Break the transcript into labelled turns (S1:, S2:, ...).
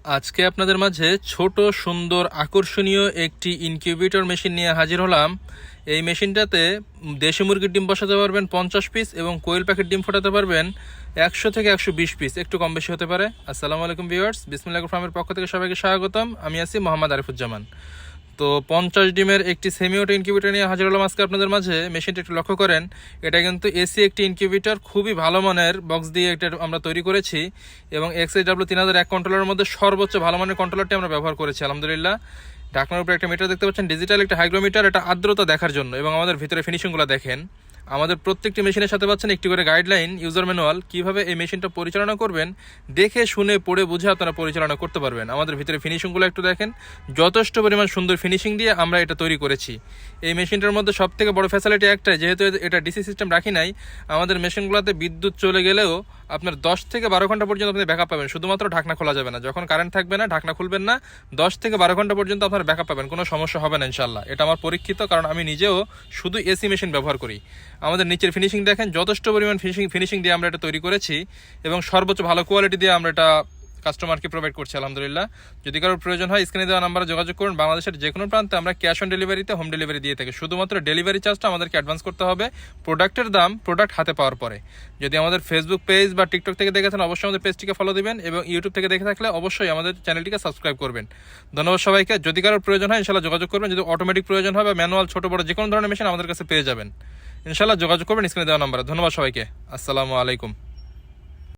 S1: আজকে আপনাদের মাঝে ছোট সুন্দর আকর্ষণীয় একটি ইনকিউবেটর মেশিন নিয়ে হাজির হলাম। এই মেশিনটাতে দেশি মুরগির ডিম বসাতে পারবেন 50 পিস এবং কোয়েল পাখির ডিম ফোটাতে পারবেন 100 থেকে 120 পিস, একটু কম বেশি হতে পারে। আসসালামু আলাইকুম ভিউয়ার্স, বিসমিল্লাহ ফার্মের পক্ষ থেকে সবাইকে স্বাগতম। আমি আছি মোহাম্মদ আরিফুজ্জামান। তো 50 ডিমের একটি সেমি অটো ইনকিউবেটর নিয়ে হাজির হলাম আজকে আপনাদের মাঝে। মেশিনটা একটু লক্ষ্য করেন, এটা কিন্তু এসি একটি ইনকিউবেটর, খুবই ভালো মানের বক্স দিয়ে এটা আমরা তৈরি করেছি এবং XHW3001 কন্ট্রোলারের মধ্যে সর্বোচ্চ ভালো মানের কন্ট্রোলারটি আমরা ব্যবহার করেছি আলহামদুলিল্লাহ। ঢাকনার উপরে একটা মিটার দেখতে পাচ্ছেন, ডিজিটাল একটা হাইগ্রোমিটার, এটা আর্দ্রতা দেখার জন্য। এবং আমাদের ভিতরে ফিনিশিংগুলো দেখেন, আমাদের প্রত্যেকটি মেশিনের সাথে পাচ্ছেন একটি করে গাইডলাইন, ইউজার ম্যানুয়াল, কীভাবে এই মেশিনটা পরিচালনা করবেন দেখে শুনে পড়ে বুঝে আপনারা পরিচালনা করতে পারবেন। আমাদের ভিতরে ফিনিশিংগুলো একটু দেখেন, যথেষ্ট পরিমাণ সুন্দর ফিনিশিং দিয়ে আমরা এটা তৈরি করেছি। এই মেশিনটার মধ্যে সব থেকে বড় ফ্যাসিলিটি একটাই, যেহেতু এটা ডিসি সিস্টেম রাখি নাই, আমাদের মেশিনগুলোতে বিদ্যুৎ চলে গেলেও আপনার 10 থেকে 12 ঘন্টা পর্যন্ত আপনি ব্যাকআপ পাবেন। শুধুমাত্র ঢাকনা খোলা যাবে না, যখন কারেন্ট থাকবে না ঢাকনা খুলবেন না, 10 থেকে 12 ঘন্টা পর্যন্ত আপনার ব্যাকআপ পাবেন, কোনো সমস্যা হবে না ইনশাল্লাহ। এটা আমার পরীক্ষিত, কারণ আমি নিজেও শুধু এসি মেশিন ব্যবহার করি। আমাদের নিচের ফিনিশিং দেখেন, যথেষ্ট পরিমাণ ফিনিশিং দিয়ে আমরা এটা তৈরি করেছি এবং সর্বোচ্চ ভালো কোয়ালিটি দিয়ে আমরা এটা কাস্টমারকে প্রোভাইড করছি আলহামদুলিল্লাহ। যদি কারোর প্রয়োজন হয় স্ক্রিনে দেওয়া নাম্বারে যোগাযোগ করুন। বাংলাদেশের যে কোনো প্রান্তে আমরা ক্যাশ অন ডেলিভারিতে হোম ডেলিভারি দিয়ে থাকি। শুধুমাত্র ডেলিভারি চার্জটা আমাদেরকে অ্যাডভান্স করতে হবে, প্রোডাক্টের দাম প্রোডাক্ট হাতে পাওয়ার পরে। যদি আমাদের ফেসবুক পেজ বা টিকটক থেকে দেখেছেন অবশ্যই আমাদের পেজটিকে ফলো দিবেন এবং ইউটিউব থেকে দেখে থাকলে অবশ্যই আমাদের চ্যানেলটিকে সাবস্ক্রাইব করবেন। ধন্যবাদ সবাইকে। যদি কারোর প্রয়োজন হয় ইনশাল্লাহ যোগাযোগ করবেন। যদি অটোমেটিক প্রয়োজন হয় বা ম্যানুয়াল ছোট বড় যে কোনো ধরনের মেশিন আমাদের কাছে পেয়ে যাবেন ইনশাল্লাহ, যোগাযোগ করবেন স্ক্রিনে দেওয়া নাম্বারে। ধন্যবাদ সবাইকে, আসসালামু আলাইকুম।